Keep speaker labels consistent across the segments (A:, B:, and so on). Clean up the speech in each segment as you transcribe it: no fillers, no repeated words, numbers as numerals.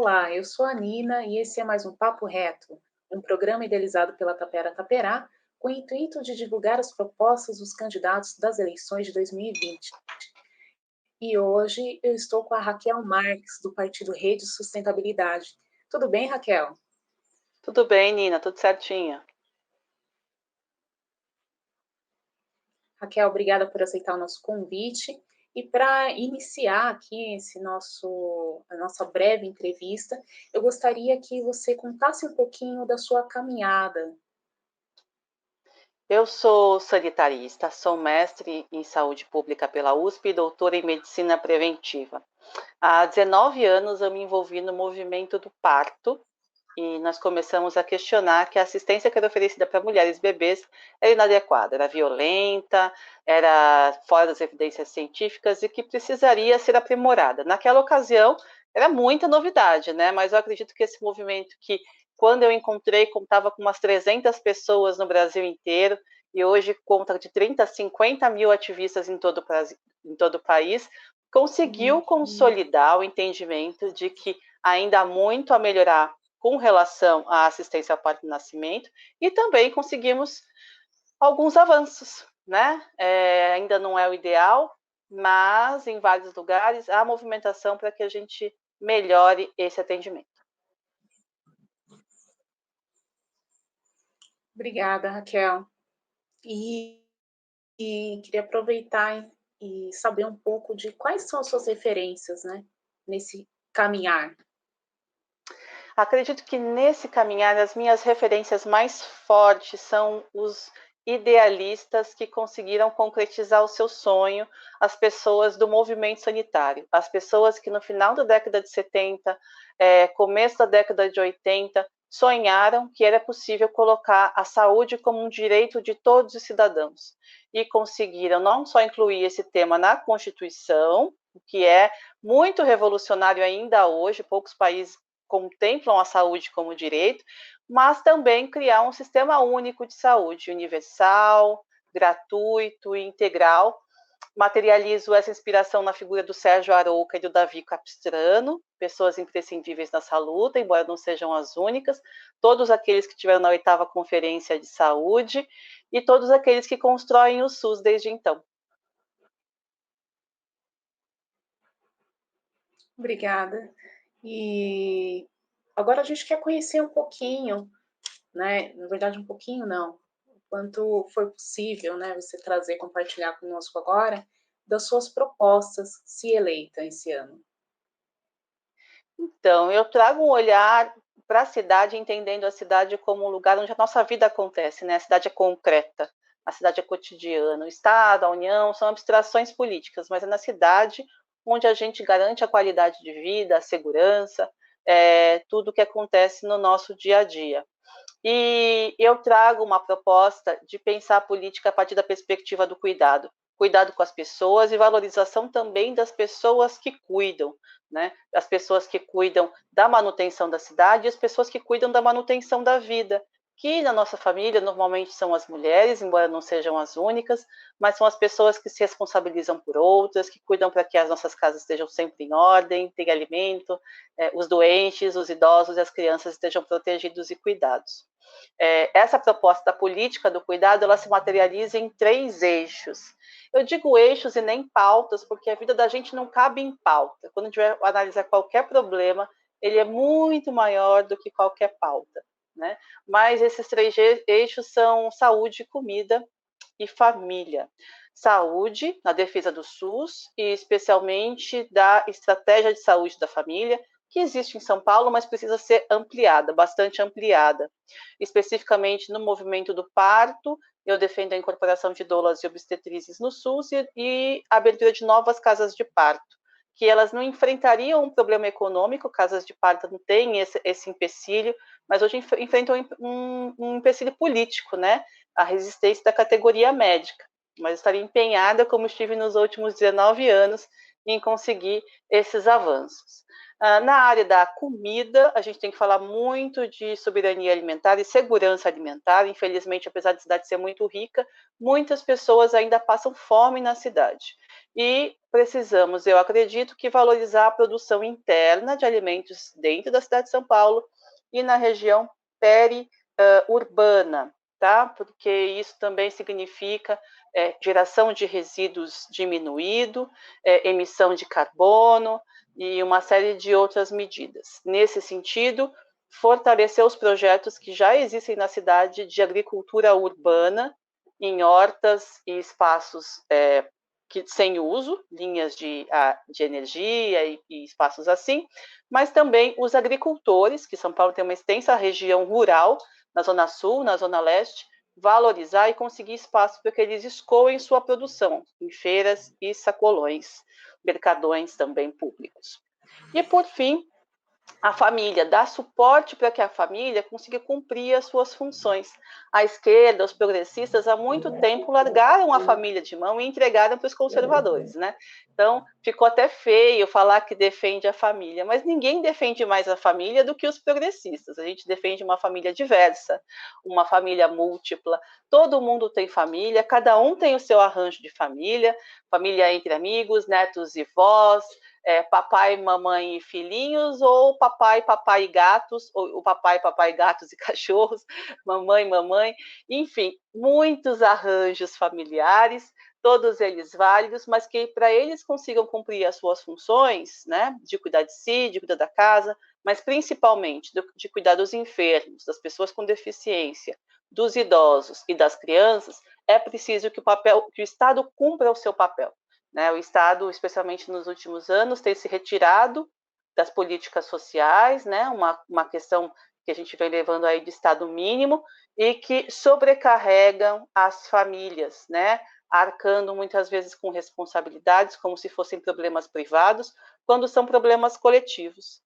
A: Olá, eu sou a Nina e esse é mais um Papo Reto, um programa idealizado pela Tapera Taperá, com o intuito de divulgar as propostas dos candidatos das eleições de 2020. E hoje eu estou com a Raquel Marques, do Partido Rede Sustentabilidade. Tudo bem, Raquel?
B: Tudo bem, Nina, tudo certinho.
A: Raquel, obrigada por aceitar o nosso convite. E para iniciar aqui a nossa breve entrevista, eu gostaria que você contasse um pouquinho da sua caminhada.
B: Eu sou sanitarista, sou mestre em saúde pública pela USP e doutora em medicina preventiva. Há 19 anos eu me envolvi no movimento do parto e nós começamos a questionar que a assistência que era oferecida para mulheres e bebês era inadequada, era violenta, era fora das evidências científicas e que precisaria ser aprimorada. Naquela ocasião, era muita novidade, né? Mas eu acredito que esse movimento que, quando eu encontrei, contava com umas 300 pessoas no Brasil inteiro e hoje conta de 30 a 50 mil ativistas em todo o país, conseguiu consolidar o entendimento de que ainda há muito a melhorar com relação à assistência ao parto e nascimento, e também conseguimos alguns avanços, né? Ainda não é o ideal, mas em vários lugares há movimentação para que a gente melhore esse atendimento.
A: Obrigada, Raquel. E queria aproveitar e saber um pouco de quais são as suas referências, né, nesse caminhar.
B: Acredito que nesse caminhar as minhas referências mais fortes são os idealistas que conseguiram concretizar o seu sonho, as pessoas do movimento sanitário, as pessoas que no final da década de 70, começo da década de 80, sonharam que era possível colocar a saúde como um direito de todos os cidadãos e conseguiram não só incluir esse tema na Constituição, o que é muito revolucionário ainda hoje, poucos países contemplam a saúde como direito, mas também criar um sistema único de saúde, universal, gratuito e integral. Materializo essa inspiração na figura do Sérgio Arouca e do Davi Capistrano, pessoas imprescindíveis nessa luta, embora não sejam as únicas, todos aqueles que tiveram na 8ª Conferência de Saúde e todos aqueles que constroem o SUS desde então.
A: Obrigada. E agora a gente quer conhecer um pouquinho, né, na verdade um pouquinho não, o quanto for possível, né, você trazer, compartilhar conosco agora, das suas propostas, se eleita esse ano.
B: Então, eu trago um olhar para a cidade, entendendo a cidade como um lugar onde a nossa vida acontece, né? A cidade é concreta, a cidade é cotidiana. O Estado, a União são abstrações políticas, mas é na cidade onde a gente garante a qualidade de vida, a segurança, tudo o que acontece no nosso dia a dia. E eu trago uma proposta de pensar a política a partir da perspectiva do cuidado. Cuidado com as pessoas e valorização também das pessoas que cuidam, né? As pessoas que cuidam da manutenção da cidade e as pessoas que cuidam da manutenção da vida, que na nossa família normalmente são as mulheres, embora não sejam as únicas, mas são as pessoas que se responsabilizam por outras, que cuidam para que as nossas casas estejam sempre em ordem, tenha alimento, os doentes, os idosos e as crianças estejam protegidos e cuidados. Essa proposta da política do cuidado, ela se materializa em 3 eixos. Eu digo eixos e nem pautas, porque a vida da gente não cabe em pauta. Quando a gente vai analisar qualquer problema, ele é muito maior do que qualquer pauta, né? Mas esses 3 eixos são saúde, comida e família. Saúde, na defesa do SUS e especialmente da estratégia de saúde da família, que existe em São Paulo, mas precisa ser ampliada, bastante ampliada. Especificamente no movimento do parto, eu defendo a incorporação de doulas e obstetrizes no SUS e a abertura de novas casas de parto, que elas não enfrentariam um problema econômico, casas de parto não têm esse empecilho, mas hoje enfrentam um empecilho político, né? A resistência da categoria médica. Mas estaria empenhada, como estive nos últimos 19 anos, em conseguir esses avanços. Na área da comida, a gente tem que falar muito de soberania alimentar e segurança alimentar. Infelizmente, apesar da cidade ser muito rica, muitas pessoas ainda passam fome na cidade. E precisamos, eu acredito, que valorizar a produção interna de alimentos dentro da cidade de São Paulo e na região periurbana, tá? Porque isso também significa geração de resíduos diminuído, emissão de carbono, e uma série de outras medidas. Nesse sentido, fortalecer os projetos que já existem na cidade de agricultura urbana, em hortas e espaços sem uso, linhas de energia e espaços assim, mas também os agricultores, que São Paulo tem uma extensa região rural, na Zona Sul, na Zona Leste, valorizar e conseguir espaço para que eles escoem sua produção em feiras e sacolões, mercadões também públicos. E, por fim, a família, dar suporte para que a família consiga cumprir as suas funções. A esquerda, os progressistas, há muito tempo largaram a família de mão e entregaram para os conservadores, né? Então, ficou até feio falar que defende a família, mas ninguém defende mais a família do que os progressistas. A gente defende uma família diversa, uma família múltipla, todo mundo tem família, cada um tem o seu arranjo de família, família entre amigos, netos e vós, papai, mamãe e filhinhos, ou papai, papai e gatos, ou o papai, papai, gatos e cachorros, mamãe, mamãe, enfim, muitos arranjos familiares, todos eles válidos, mas que para eles consigam cumprir as suas funções, né, de cuidar de si, de cuidar da casa, mas principalmente de cuidar dos enfermos, das pessoas com deficiência, dos idosos e das crianças, é preciso que o Estado cumpra o seu papel. Né? O Estado, especialmente nos últimos anos, tem se retirado das políticas sociais, né? Uma questão que a gente vem levando aí de Estado mínimo e que sobrecarregam as famílias, né? Arcando muitas vezes com responsabilidades, como se fossem problemas privados, quando são problemas coletivos.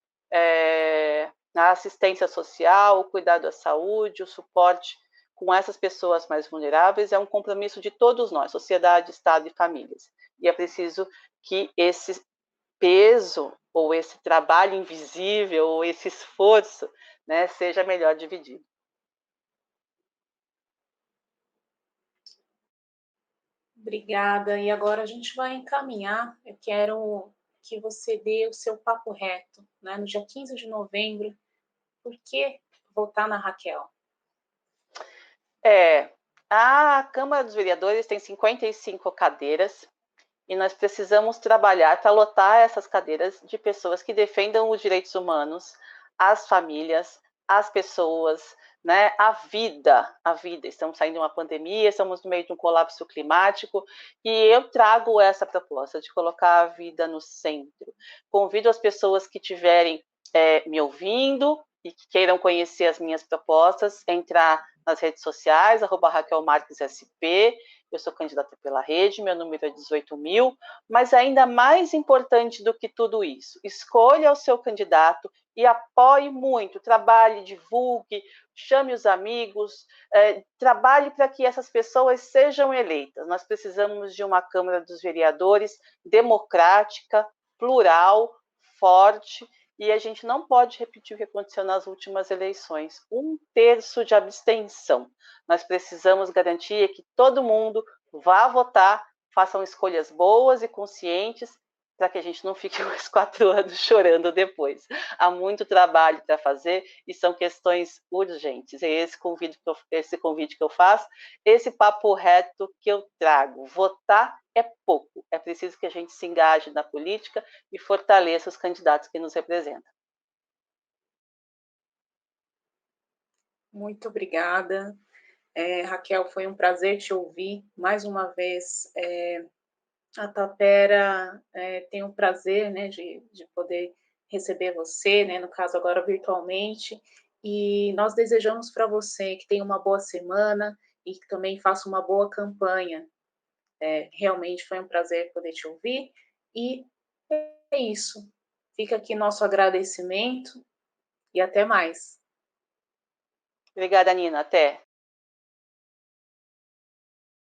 B: A assistência social, o cuidado à saúde, o suporte com essas pessoas mais vulneráveis é um compromisso de todos nós, sociedade, Estado e famílias. E é preciso que esse peso, ou esse trabalho invisível, ou esse esforço, né, seja melhor dividido.
A: Obrigada. E agora a gente vai encaminhar. Eu quero que você dê o seu papo reto, né? No dia 15 de novembro. Por que votar na Raquel?
B: A Câmara dos Vereadores tem 55 cadeiras e nós precisamos trabalhar para lotar essas cadeiras de pessoas que defendam os direitos humanos, as famílias, as pessoas, né, a vida. Estamos saindo de uma pandemia, estamos no meio de um colapso climático e eu trago essa proposta de colocar a vida no centro. Convido as pessoas que estiverem me ouvindo e que queiram conhecer as minhas propostas, entrar nas redes sociais, @RaquelMarquesSP, eu sou candidata pela rede, meu número é 18.000, mas ainda mais importante do que tudo isso, escolha o seu candidato e apoie muito, trabalhe, divulgue, chame os amigos, trabalhe para que essas pessoas sejam eleitas. Nós precisamos de uma Câmara dos Vereadores democrática, plural, forte, e a gente não pode repetir o que aconteceu nas últimas eleições, 1/3 de abstenção. Nós precisamos garantir que todo mundo vá votar, façam escolhas boas e conscientes, para que a gente não fique mais 4 anos chorando depois. Há muito trabalho para fazer e são questões urgentes. É esse convite que eu faço, esse papo reto que eu trago. Votar é pouco, é preciso que a gente se engaje na política e fortaleça os candidatos que nos representam.
A: Muito obrigada. Raquel, foi um prazer te ouvir. Mais uma vez, a Tapera tem o prazer, né, de poder receber você, né, no caso agora virtualmente, e nós desejamos para você que tenha uma boa semana e que também faça uma boa campanha. Realmente foi um prazer poder te ouvir, e é isso. Fica aqui nosso agradecimento e até mais.
B: Obrigada, Nina. Até.